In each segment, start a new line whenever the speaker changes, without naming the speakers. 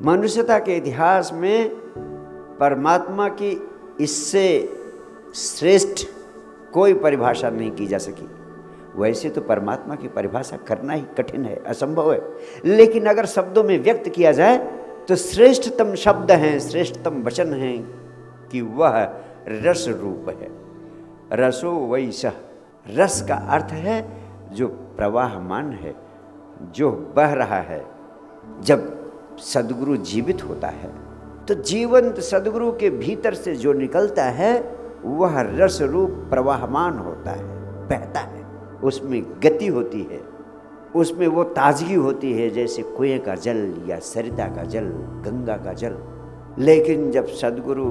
मनुष्यता के इतिहास में परमात्मा की इससे श्रेष्ठ कोई परिभाषा नहीं की जा सकी। वैसे तो परमात्मा की परिभाषा करना ही कठिन है, असंभव है, लेकिन अगर शब्दों में व्यक्त किया जाए तो श्रेष्ठतम शब्द हैं, श्रेष्ठतम वचन हैं कि वह रस रूप है। रसो वैसा, रस का अर्थ है जो प्रवाहमान है, जो बह रहा है। जब सद्गुरु जीवित होता है तो जीवंत सद्गुरु के भीतर से जो निकलता है वह रस रूप प्रवाहमान होता है, बहता है, उसमें गति होती है, उसमें वो ताजगी होती है जैसे कुएं का जल या सरिता का जल, गंगा का जल। लेकिन जब सद्गुरु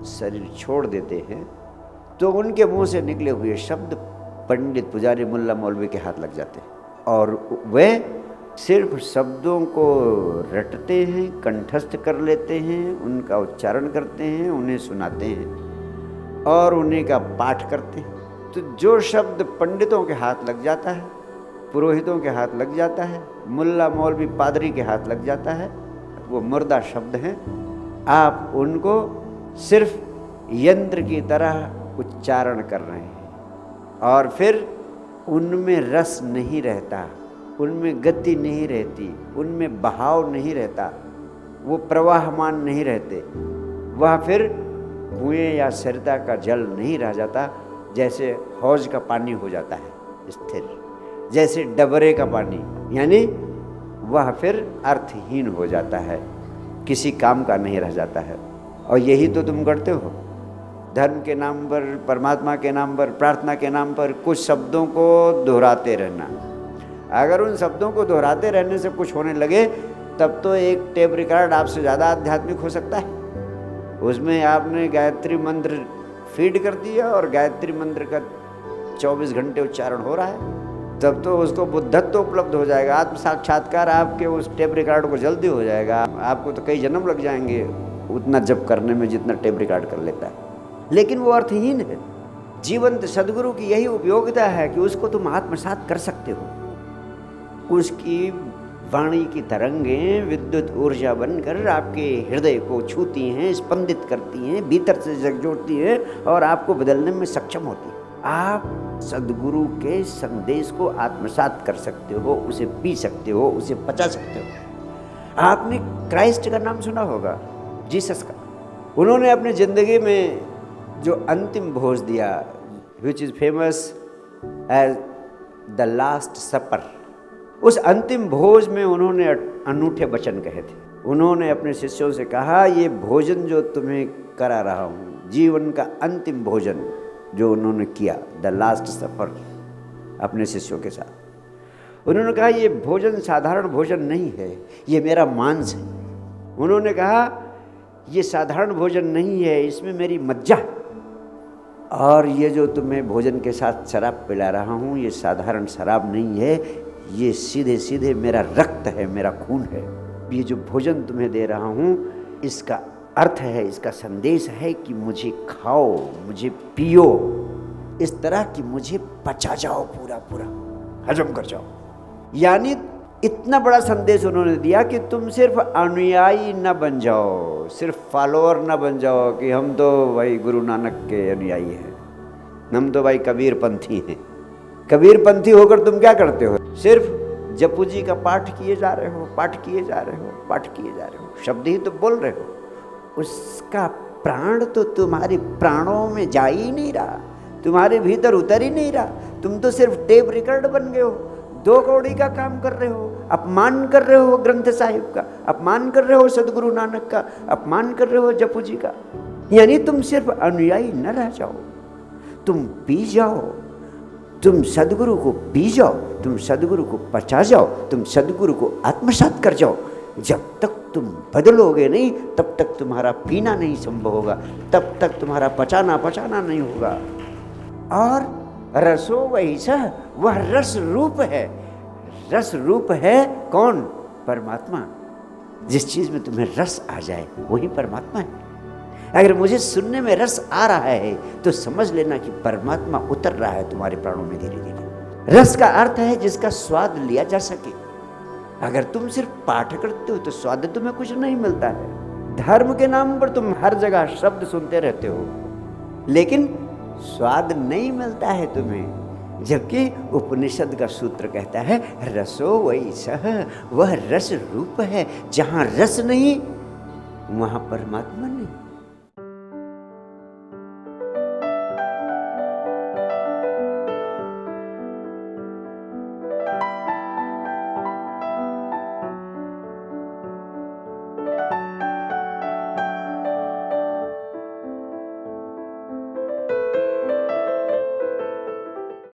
शरीर छोड़ देते हैं तो उनके मुंह से निकले हुए शब्द पंडित, पुजारी, मुल्ला, मौलवी के हाथ लग जाते हैं और वे सिर्फ शब्दों को रटते हैं, कंठस्थ कर लेते हैं, उनका उच्चारण करते हैं, उन्हें सुनाते हैं और उन्हीं का पाठ करते हैं। तो जो शब्द पंडितों के हाथ लग जाता है, पुरोहितों के हाथ लग जाता है, मुल्ला, मौलवी, पादरी के हाथ लग जाता है, वो मुर्दा शब्द हैं। आप उनको सिर्फ यंत्र की तरह उच्चारण कर रहे हैं और फिर उनमें रस नहीं रहता, उनमें गति नहीं रहती, उनमें बहाव नहीं रहता, वो प्रवाहमान नहीं रहते। वह फिर कुएं या सरिता का जल नहीं रह जाता, जैसे हौज का पानी हो जाता है स्थिर, जैसे डबरे का पानी, यानी वह फिर अर्थहीन हो जाता है, किसी काम का नहीं रह जाता है। और यही तो तुम करते हो, धर्म के नाम पर, परमात्मा के नाम पर, प्रार्थना के नाम पर कुछ शब्दों को दोहराते रहना। अगर उन शब्दों को दोहराते रहने से कुछ होने लगे तब तो एक टेप रिकॉर्ड आपसे ज़्यादा आध्यात्मिक हो सकता है। उसमें आपने गायत्री मंत्र फीड कर दिया और गायत्री मंत्र का 24 घंटे उच्चारण हो रहा है, तब तो उसको बुद्धत्व उपलब्ध हो जाएगा, आत्म साक्षात्कार आपके उस टेप रिकॉर्ड को जल्दी हो जाएगा। आपको तो कई जन्म लग जाएंगे उतना जप करने में जितना टेप रिकॉर्ड कर लेता है, लेकिन वो अर्थहीन है। जीवंत सद्गुरु की यही उपयोगिता है कि उसको तुम आत्मसात कर सकते हो। उसकी वाणी की तरंगें विद्युत ऊर्जा बनकर आपके हृदय को छूती हैं, स्पंदित करती हैं, भीतर से झकझोरती हैं और आपको बदलने में सक्षम होती हैं। आप सद्गुरु के संदेश को आत्मसात कर सकते हो, उसे पी सकते हो, उसे पचा सकते हो। आपने क्राइस्ट का नाम सुना होगा, जीसस का। उन्होंने अपनी ज़िंदगी में जो अंतिम भोज दिया, which is famous as the last supper, उस अंतिम भोज में उन्होंने अनूठे वचन कहे थे। उन्होंने अपने शिष्यों से कहा, ये भोजन जो तुम्हें करा रहा हूँ, जीवन का अंतिम भोजन जो उन्होंने किया, द लास्ट सफर, अपने शिष्यों के साथ, उन्होंने कहा ये भोजन साधारण भोजन नहीं है, ये मेरा मांस है। उन्होंने कहा ये साधारण भोजन नहीं है, इसमें मेरी मज्जा, और ये जो तुम्हें भोजन के साथ शराब पिला रहा हूँ, ये साधारण शराब नहीं है, ये सीधे सीधे मेरा रक्त है, मेरा खून है। ये जो भोजन तुम्हें दे रहा हूँ, इसका अर्थ है, इसका संदेश है कि मुझे खाओ, मुझे पियो, इस तरह कि मुझे पचा जाओ, पूरा पूरा हजम कर जाओ। यानी इतना बड़ा संदेश उन्होंने दिया कि तुम सिर्फ अनुयायी न बन जाओ, सिर्फ फॉलोअर न बन जाओ कि हम तो भाई गुरु नानक के अनुयायी हैं, हम तो भाई कबीर पंथी हैं। कबीर पंथी होकर तुम क्या करते हो? सिर्फ जपू जी का पाठ किए जा रहे हो, पाठ किए जा रहे हो, पाठ किए जा रहे हो, शब्द ही तो बोल रहे हो, उसका प्राण तो तुम्हारे प्राणों में जा ही नहीं रहा, तुम्हारे भीतर उतर ही नहीं रहा। तुम तो सिर्फ टेप रिकॉर्ड बन गए हो, 2 कौड़ी का काम कर रहे हो, अपमान कर रहे हो ग्रंथ साहिब का, अपमान कर रहे हो सदगुरु नानक का, अपमान कर रहे हो जपू जी का। यानी तुम सिर्फ अनुयायी न रह जाओ, तुम पी जाओ, तुम सदगुरु को पी जाओ, तुम सदगुरु को पचा जाओ, तुम सदगुरु को आत्मसात कर जाओ। जब तक तुम बदलोगे नहीं तब तक तुम्हारा पीना नहीं संभव होगा, तब तक तुम्हारा पचाना नहीं होगा। और रसो वैसा, वह रस रूप है। रस रूप है कौन? परमात्मा। जिस चीज़ में तुम्हें रस आ जाए वही परमात्मा है। अगर मुझे सुनने में रस आ रहा है तो समझ लेना कि परमात्मा उतर रहा है तुम्हारे प्राणों में धीरे धीरे। रस का अर्थ है जिसका स्वाद लिया जा सके। अगर तुम सिर्फ पाठ करते हो तो स्वाद तुम्हें कुछ नहीं मिलता है। धर्म के नाम पर तुम हर जगह शब्द सुनते रहते हो, लेकिन स्वाद नहीं मिलता है तुम्हें। जबकि उपनिषद का सूत्र कहता है रसो वही सह, वह रस रूप है। जहाँ रस नहीं वहाँ परमात्मा नहीं।